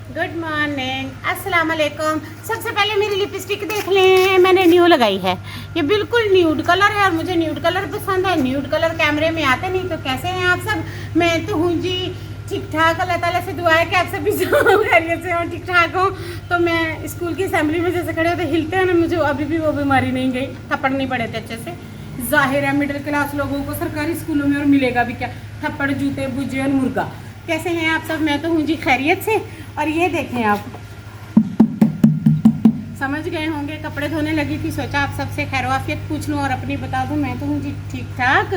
Good morning, अस्सलाम वालेकुम। सबसे पहले मेरी लिपस्टिक देख लें, मैंने न्यू लगाई है। ये बिल्कुल न्यूड कलर है और मुझे न्यूड कलर पसंद है। न्यूड कलर कैमरे में आते नहीं। तो कैसे हैं आप सब? मैं तो हूँ जी ठीक ठाक। अल्लाह ताला से दुआ है कि आप सभी खैरियत से हों, ठीक ठाक हों। तो मैं स्कूल की असेंबली में जैसे खड़े होते हिलते हैं ना, मुझे अभी भी वो बीमारी नहीं गई। थप्पड़ नहीं पड़े थे अच्छे से। जाहिर है मिडिल क्लास लोगों को सरकारी स्कूलों में और मिलेगा भी क्या, थप्पड़, जूते, भुजे और मुर्गा। कैसे हैं आप सब? मैं तो हूँ जी खैरियत से। और ये देखें, आप समझ गए होंगे, कपड़े धोने लगी थी, सोचा आप सबसे खैरवाफियत पूछ लूँ और अपनी बता दूँ। मैं तो हूँ जी ठीक ठाक,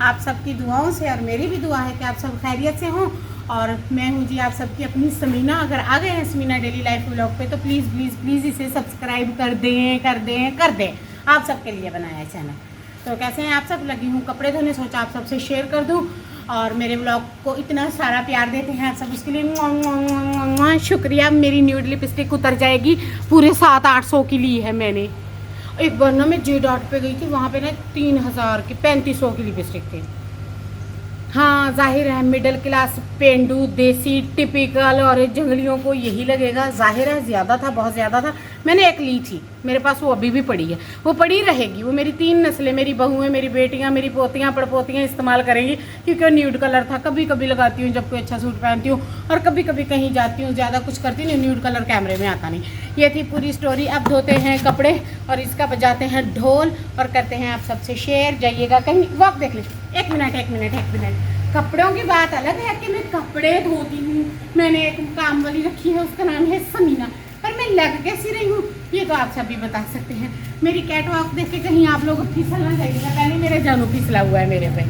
आप सबकी दुआओं से, और मेरी भी दुआ है कि आप सब खैरियत से हों। और मैं हूँ जी आप सबकी अपनी समीना। अगर आ गए हैं समीना डेली लाइफ व्लॉग पे तो प्लीज़ प्लीज़ प्लीज़ इसे सब्सक्राइब कर दें, कर दें, कर दें। आप सबके लिए बनाया है चैनल। तो कैसे हैं आप सब? लगी हूँ कपड़े धोने, सोचा आप सबसे शेयर कर दूँ। और मेरे ब्लॉग को इतना सारा प्यार देते हैं आप सब, उसके लिए शुक्रिया। मेरी न्यूड लिपस्टिक उतर जाएगी, पूरे 700-800 की ली है मैंने। एक बार ना मैं जे डॉट पे गई थी, वहाँ पे ना 3000 की 3500 की लिपस्टिक थी। हाँ, जाहिर है मिडिल क्लास पेंडू देसी टिपिकल और जंगलियों को यही लगेगा। जाहिर है ज़्यादा था, बहुत ज़्यादा था। मैंने एक ली थी, मेरे पास वो अभी भी पड़ी है, वो पड़ी रहेगी। वो मेरी 3 नस्लें, मेरी बहुएं, मेरी बेटियां, मेरी पोतियां, पड़पोतियां इस्तेमाल करेंगी, क्योंकि न्यूड कलर था। कभी कभी लगाती हूँ जब कोई अच्छा सूट पहनती हूँ, और कभी कभी कहीं जाती हूँ, ज़्यादा कुछ करती नहीं। न्यूड कलर कैमरे में आता नहीं। ये थी पूरी स्टोरी। अब धोते हैं कपड़े और इसका बजाते हैं ढोल और करते हैं आप सबसे शेयर। जाइएगा कहीं, वॉक देख लीजिए। एक मिनट। कपड़ों की बात अलग है कि मैं कपड़े धोती हूँ। मैंने एक काम वाली रखी है, उसका नाम है समीना। पर मैं लग कैसी रही हूँ ये तो आप सभी बता सकते हैं। मेरी कैट वॉक देख के कहीं आप लोग फिसल ना जाइएगा। पहले मेरे जानू फिसला हुआ है मेरे पे।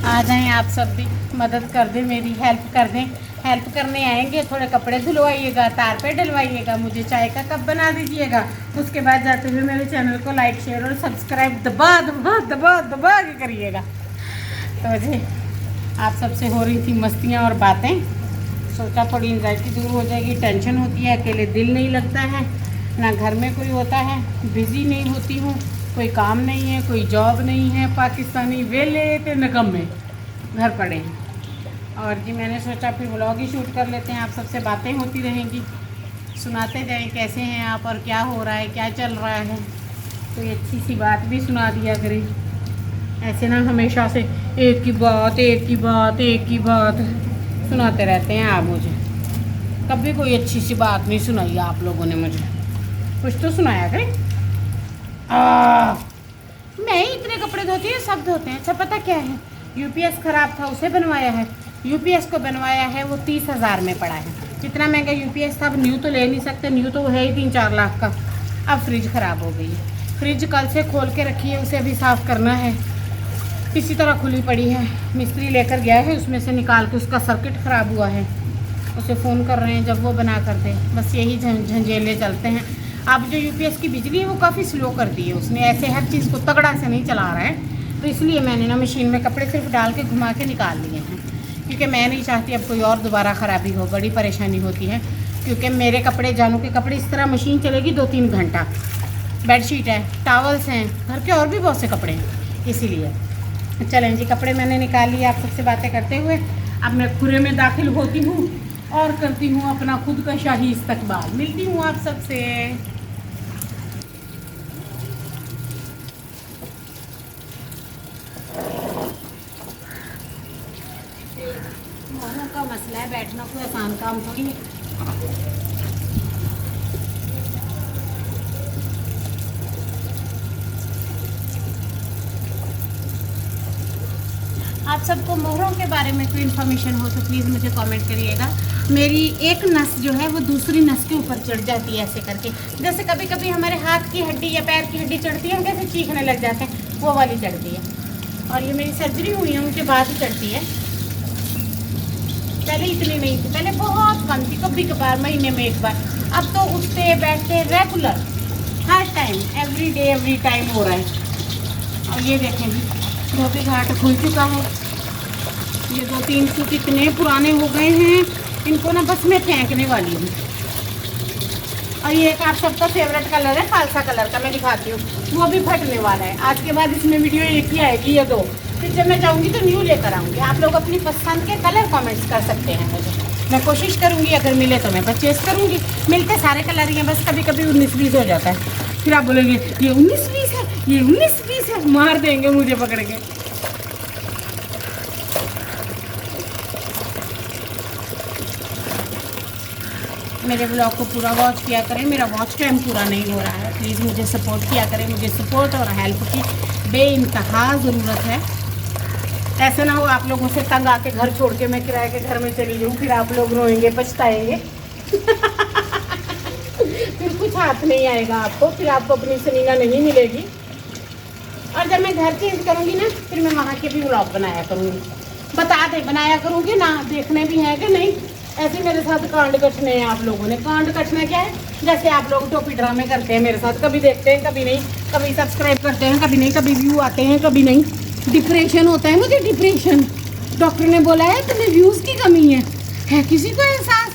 आ जाएं आप सब भी, मदद कर दें, मेरी हेल्प कर दें। हेल्प करने आएंगे, थोड़े कपड़े धुलवाइएगा, तार पे डलवाइएगा, मुझे चाय का कप बना दीजिएगा। उसके बाद जाते हुए मेरे चैनल को लाइक शेयर और सब्सक्राइब दबा दबा दबा दबा के करिएगा। तो जी आप सबसे हो रही थी मस्तियाँ और बातें, सोचा थोड़ी एंजाइटी दूर हो जाएगी। टेंशन होती है, अकेले दिल नहीं लगता है, ना घर में कोई होता है, बिज़ी नहीं होती हूँ, कोई काम नहीं है, कोई जॉब नहीं है। पाकिस्तानी वेले ते नकम्मे घर पड़े हैं। और जी मैंने सोचा फिर व्लॉग ही शूट कर लेते हैं, आप सबसे बातें होती रहेंगी, सुनाते जाएं कैसे हैं आप और क्या हो रहा है, क्या चल रहा है। कोई अच्छी सी बात भी सुना दिया करें, ऐसे ना हमेशा से एक की बात सुनाते रहते हैं आप मुझे। कभी कोई अच्छी सी बात नहीं सुनाई आप लोगों ने मुझे, कुछ तो सुनाया करें। मैं ही इतने कपड़े धोती हूँ, सब धोते हैं। अच्छा पता क्या है, यूपीएस ख़राब था, उसे बनवाया है। यूपीएस को बनवाया है, वो 30,000 में पड़ा है। इतना महंगा यूपीएस था। अब न्यू तो ले नहीं सकते, न्यू तो है ही 3-4 लाख का। अब फ्रिज ख़राब हो गई है। फ्रिज कल से खोल के रखी है, उसे अभी साफ़ करना है। इसी तरह खुली पड़ी है, मिस्त्री लेकर गया है, उसमें से निकाल के, उसका सर्किट ख़राब हुआ है। उसे फ़ोन कर रहे हैं जब वो बना कर दे। बस यही झंझेले चलते हैं। अब जो यूपीएस की बिजली है वो काफ़ी स्लो कर दी है उसने, ऐसे हर चीज़ को तगड़ा से नहीं चला रहा है। तो इसलिए मैंने ना मशीन में कपड़े सिर्फ डाल के घुमा के निकाल लिए हैं, क्योंकि मैं नहीं चाहती अब कोई और दोबारा ख़राबी हो। बड़ी परेशानी होती है, क्योंकि मेरे कपड़े, जानू के कपड़े, इस तरह मशीन चलेगी 2-3 घंटा। बेडशीट है, टॉवल्स हैं, घर के और भी बहुत से कपड़े हैं, इसीलिए। चलें जी, कपड़े मैंने निकाल लिए आप सबसे बातें करते हुए। अब मैं खुरे में दाखिल होती हूँ और करती हूँ अपना खुद का शाही इस्तकबाल। मिलती हूँ आप सबसे। दोनों का मसला है, बैठना कोई आसान काम थोड़ी है। आप सबको मोहरों के बारे में कोई इन्फॉर्मेशन हो तो प्लीज़ मुझे कमेंट करिएगा। मेरी एक नस जो है वो दूसरी नस के ऊपर चढ़ जाती है ऐसे करके, जैसे कभी कभी हमारे हाथ की हड्डी या पैर की हड्डी चढ़ती है, हम कैसे चीखने लग जाते हैं, वो वाली चढ़ती है। और ये मेरी सर्जरी हुई है उनके बाद ही चढ़ती है, पहले इतनी नहीं थी, पहले बहुत कम थी, कभी कभार महीने में एक बार। अब तो उठते बैठते रेगुलर, हर टाइम, एवरी टाइम हो रहा है। और ये देखें जी, धोबी घाट खुल चुका है। ये 2-3 सूट इतने पुराने हो गए हैं, इनको ना बस मैं फेंकने वाली हूँ। और ये एक आप सबका फेवरेट कलर है, फालसा कलर का, मैं दिखाती हूँ, वो भी फटने वाला है। आज के बाद इसमें वीडियो एक ही आएगी या 2, फिर जब मैं जाऊँगी तो न्यू लेकर आऊँगी। आप लोग अपनी पसंद के कलर कमेंट्स कर सकते हैं मुझे, मैं कोशिश करूँगी अगर मिले तो मैं परचेज़ करूँगी। मिलते सारे कलर ही हैं, बस कभी कभी 19-20 हो जाता है। फिर आप बोलेंगे ये 19-20 है, ये 19-20 है, मार देंगे मुझे पकड़ के। मेरे ब्लॉग को पूरा वॉच किया करें, मेरा वॉच टाइम पूरा नहीं हो रहा है, प्लीज़ मुझे सपोर्ट किया करें। मुझे सपोर्ट और हेल्प की बेइंतहा ज़रूरत है। ऐसे ना हो आप लोगों से तंग आके घर छोड़ के मैं किराए के घर में चली जाऊँ, फिर आप लोग रोएंगे पछताएंगे। फिर कुछ हाथ नहीं आएगा आपको, फिर आपको अपनी सनीना नहीं मिलेगी। और जब मैं घर चेंज करूँगी ना, फिर मैं वहाँ के भी व्लॉग बनाया करूँगी, बता दे बनाया करूँगी ना, देखने भी हैं कि नहीं। ऐसे मेरे साथ कांड कटने हैं आप लोगों ने। कांड कटना क्या है, जैसे आप लोग टोपी ड्रामे करते हैं मेरे साथ, कभी देखते हैं कभी नहीं, कभी सब्सक्राइब करते हैं कभी नहीं, कभी व्यू आते हैं कभी नहीं। डिप्रेशन होता है मुझे, डिप्रेशन। डॉक्टर ने बोला है तुम्हें व्यूज़ की कमी है किसी को एहसास?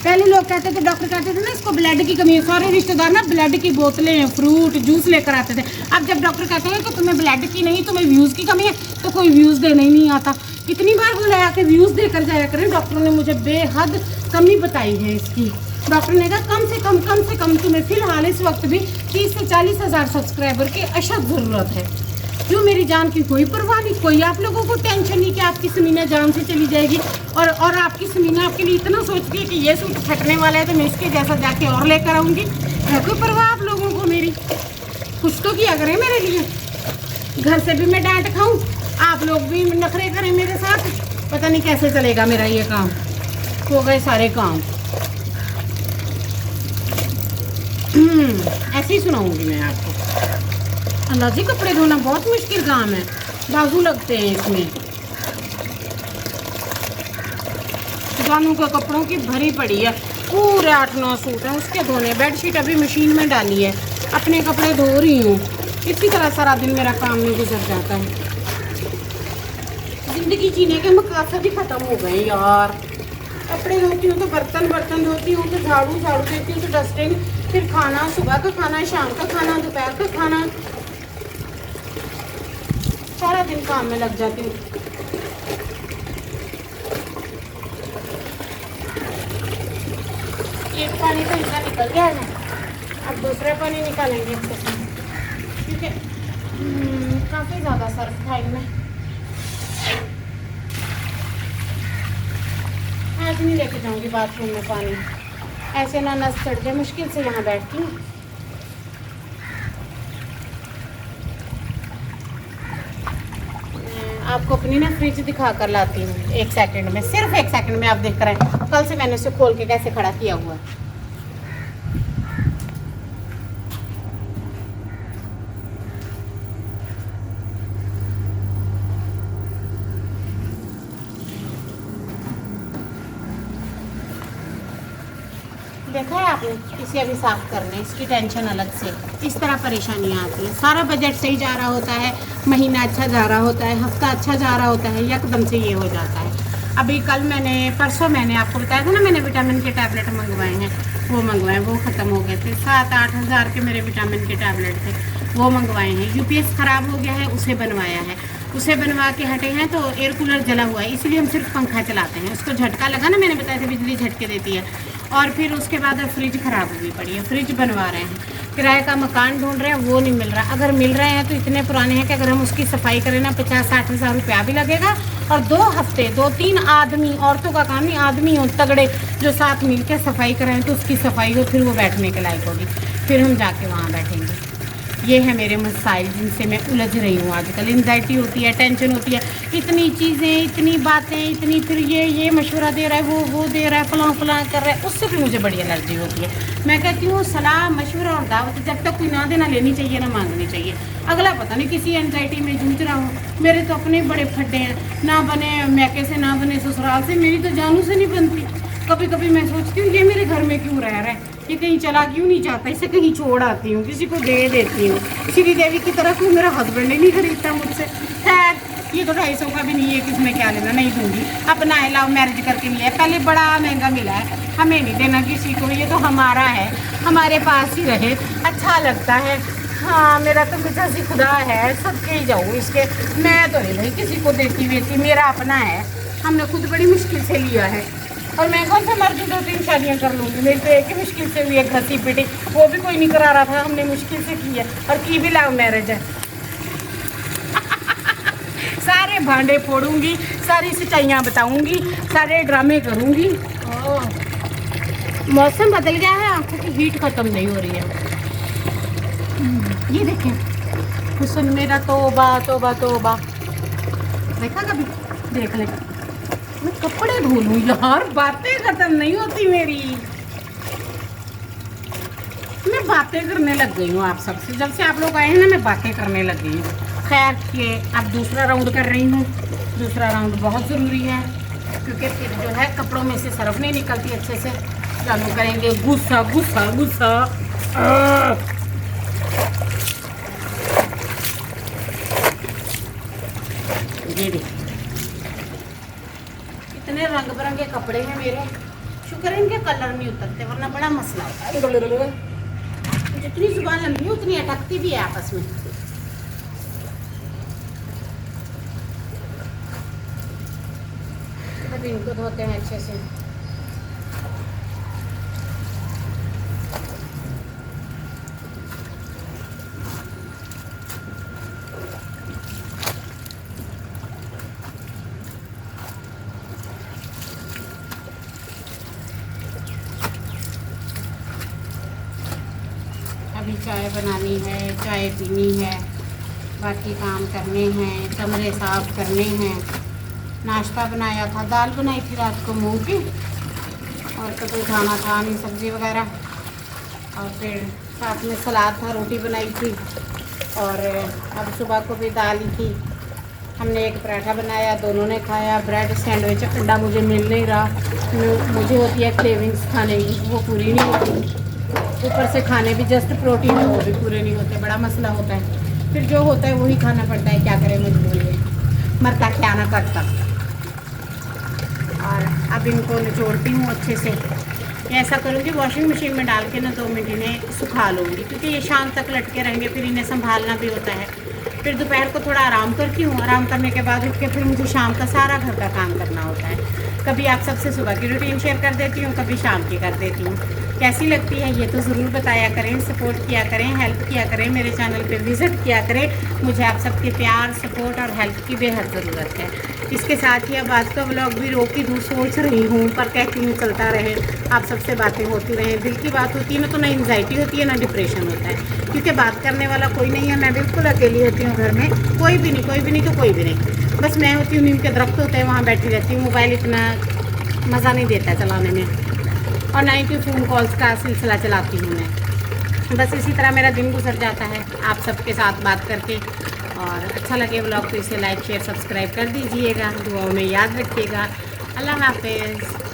पहले लोग कहते थे, डॉक्टर कहते थे ना इसको ब्लड की कमी है, सारे रिश्तेदार ना ब्लड की बोतलें फ्रूट जूस लेकर आते थे। अब जब डॉक्टर कहते हैं कि तुम्हें ब्लड की नहीं तुम्हें व्यूज़ की कमी है, तो कोई व्यूज़ देने ही नहीं आता। कितनी बार बुलाया कि व्यूज़ देकर जाया करें। डॉक्टरों ने मुझे बेहद कमी बताई है इसकी। डॉक्टर ने कहा कम से कम तुम्हें फिलहाल इस वक्त भी 30 से 40 हज़ार सब्सक्राइबर की अशद ज़रूरत है। क्यों, मेरी जान की कोई परवाह नहीं, कोई आप लोगों को टेंशन नहीं कि आपकी समीना जान से चली जाएगी। और आपकी समीना आपके लिए इतना सोचती है कि ये सूट फटने वाला है तो मैं इसके जैसा जाके और लेकर आऊँगी। है कोई परवाह आप लोगों को मेरी? कुछ तो किया करें मेरे लिए। घर से भी मैं डांट खाऊँ, आप लोग भी नखरे करें मेरे साथ, पता नहीं कैसे चलेगा मेरा ये काम। हो गए सारे काम। ऐसे ही सुनाऊंगी मैं आपको। अल्लाह जी, कपड़े धोना बहुत मुश्किल काम है, बाजू लगते हैं इसमें। जानू के कपड़ों की भरी पड़ी है, पूरे 8-9 सूट हैं उसके धोने। बेडशीट अभी मशीन में डाली है, अपने कपड़े धो रही हूँ। इसी तरह सारा दिन मेरा काम में गुजर जाता है। ज़िंदगी जीने के मकसद ही ख़त्म हो गए यार। कपड़े धोती हूँ तो बर्तन धोती हूँ तो झाड़ू देती हूँ तो डस्टिंग, फिर खाना, सुबह का खाना, शाम का खाना, दोपहर का खाना, सारा दिन काम में लग जाती हूँ। एक पानी तो इतना निकल गया है, अब दूसरा पानी निकालेंगे इसके साथ, क्योंकि काफ़ी ज़्यादा सर्फ था इनमें। आज नहीं लेके जाऊँगी बाथरूम में पानी, ऐसे ना नस चढ़ जाए। मुश्किल से यहाँ बैठती हूँ। आपको अपनी ना फ्रिज दिखा कर लाती हूँ 1 सेकंड में, सिर्फ 1 सेकंड में आप देख कर आए। कल से मैंने उसे खोल के कैसे खड़ा किया हुआ है। देखा है आपने, इसे अभी साफ करना है, इसकी टेंशन अलग से। इस तरह परेशानियाँ आती हैं। सारा बजट सही जा रहा होता है, महीना अच्छा जा रहा होता है, हफ्ता अच्छा जा रहा होता है, एकदम से ये हो जाता है। अभी परसों मैंने आपको बताया था ना, मैंने विटामिन के टैबलेट मंगवाए हैं, वो ख़त्म हो गए थे। 7-8 हज़ार के मेरे विटामिन के टैबलेट थे, वो मंगवाए हैं। यूपीएस ख़राब हो गया है, उसे बनवाया है। उसे बनवा के हटे हैं तो एयर कूलर जला हुआ है, इसीलिए हम सिर्फ पंखा चलाते हैं। उसको झटका लगा ना, मैंने बताया था बिजली झटके देती है। और फिर उसके बाद फ्रिज ख़राब हुई पड़ी है, फ्रिज बनवा रहे हैं। किराए का मकान ढूंढ रहे हैं, वो नहीं मिल रहा। अगर मिल रहे हैं तो इतने पुराने हैं कि अगर हम उसकी सफाई करें ना 50-60 हज़ार रुपया भी लगेगा। और 2 हफ्ते 2-3 आदमी, औरतों का काम नहीं, आदमी हो तगड़े जो साथ मिल के सफाई करें तो उसकी सफाई हो, फिर वो बैठने के लायक होगी, फिर हम जाके वहाँ बैठेंगे। ये है मेरे मसाइल जिनसे मैं उलझ रही हूँ आजकल। एंजाइटी होती है, टेंशन होती है, इतनी चीज़ें, इतनी बातें, इतनी, फिर ये मशवरा दे रहा है, वो दे रहा है, फलां कर रहा है, उससे भी मुझे बड़ी एलर्जी होती है। मैं कहती हूँ सलाह, मशवरा और दावत जब तक कोई ना देना लेनी चाहिए, ना मांगनी चाहिए। अगला पता नहीं किसी एंजाइटी में जूझ रहा हूँ। मेरे तो अपने बड़े फड्डे हैं, ना बने मैके से, ना बने ससुराल से, मेरी तो जानू से नहीं बनती। कभी कभी मैं सोचती हूँ ये मेरे घर में क्यों रह रहा है, ये कहीं चला क्यों नहीं जाता, इसे कहीं छोड़ आती हूँ, किसी को दे देती हूँ। श्री देवी की तरफ हूँ, मेरा हस्बैंड ही नहीं खरीदता मुझसे। खैर ये तो 250 का भी नहीं है, किसमें क्या लेना, नहीं दूंगी। अपना है, लव मैरिज करके लिया है, पहले बड़ा महंगा मिला है, हमें नहीं देना किसी को, ये तो हमारा है, हमारे पास ही रहे, अच्छा लगता है। हाँ, मेरा तो मिजाजी खुदा है, सबके ही जाऊँ इसके। मैं तो नहीं भाई किसी को देती वेती, मेरा अपना है। हमने खुद बड़ी मुश्किल से लिया है, और मैं कौन सा मर्द 2-3 शादियाँ कर लूँगी। मेरी तो एक ही मुश्किल से हुई है, घसी पिटी, वो भी कोई नहीं करा रहा था, हमने मुश्किल से की है, और की भी लव मैरिज है। सारे भांडे फोड़ूंगी, सारी सच्चाइयाँ बताऊंगी, सारे ड्रामे करूंगी। मौसम बदल गया है, आंखों की हीट खत्म नहीं हो रही है। ये देखें हुस्न मेरा, तौबा तौबा तौबा। देखा कभी? देख ले, मैं कपड़े धो लूं यार, बातें खत्म नहीं होती मेरी। मैं बातें करने लग गई हूँ आप सबसे, जब से आप लोग आए हैं ना मैं बातें करने लग गई हूँ। खैर, ये अब दूसरा राउंड कर रही हूँ। दूसरा राउंड बहुत ज़रूरी है, क्योंकि फिर जो है कपड़ों में से सरफ नहीं निकलती अच्छे से। चालू करेंगे गुस्सा गुस्सा गुस्सा। ये देखिए इतने रंग बिरंगे कपड़े हैं मेरे, शुक्र है इनके कलर नहीं उतरते, वरना बड़ा मसला होता है। जितनी जुबान लंबी है उतनी अटकती भी है आपस में। अब इनको धोते हैं अच्छे से। अभी चाय बनानी है, चाय पीनी है, बाकी काम करने हैं, कमरे साफ करने हैं। नाश्ता बनाया था, दाल बनाई थी रात को मूंग की, और कभी खाना था नहीं, सब्ज़ी वगैरह, और फिर साथ में सलाद था, रोटी बनाई थी, और अब सुबह को भी दाल ही थी। हमने एक पराठा बनाया, दोनों ने खाया। ब्रेड सैंडविच, अंडा मुझे मिल नहीं रहा, मुझे होती है क्रेविंग्स खाने की, वो पूरी नहीं होती। ऊपर से खाने भी जस्ट प्रोटीन, वो भी पूरे नहीं होते, बड़ा मसला होता है। फिर जो होता है वही खाना पड़ता है, क्या करें, मजबूरी है, मरता क्या ना करता। और अब इनको निचोड़ती हूँ अच्छे से। ऐसा करूँगी वॉशिंग मशीन में डाल के ना 2 मिनट इन्हें सुखा लूँगी, क्योंकि ये शाम तक लटके रहेंगे, फिर इन्हें संभालना भी होता है। फिर दोपहर को थोड़ा आराम करती हूँ, आराम करने के बाद उठ के फिर मुझे शाम का सारा घर का काम करना होता है। कभी आप सबसे सुबह की रूटीन शेयर कर देती हूँ, कभी शाम की कर देती हूँ। कैसी लगती है ये तो ज़रूर बताया करें, सपोर्ट किया करें, हेल्प किया करें, मेरे चैनल पे विज़िट किया करें। मुझे आप सबके प्यार, सपोर्ट और हेल्प की बेहद ज़रूरत है। इसके साथ ही अब आज का व्लॉग भी रोकी दूँ सोच रही हूँ, पर कहती हूँ चलता रहे, आप सबसे बातें होती रहें। दिल की बात होती है ना, तो ना एंग्जाइटी होती है ना डिप्रेशन होता है, क्योंकि बात करने वाला कोई नहीं है। मैं बिल्कुल अकेली होती हूँ घर में, कोई भी नहीं, कोई भी नहीं तो कोई भी नहीं, बस मैं होती हूँ। नीम के दरख्त होते हैं, वहाँ बैठी रहती हूँ। मोबाइल इतना मज़ा नहीं देता है चलाने में, और ना ही कोई फ़ोन कॉल्स का सिलसिला चलाती हूँ मैं। बस इसी तरह मेरा दिन गुजर जाता है आप सबके साथ बात करके। और अच्छा लगे व्लॉग तो इसे लाइक शेयर सब्सक्राइब कर दीजिएगा, दुआओं में याद रखिएगा। अल्लाह हाफ़िज़।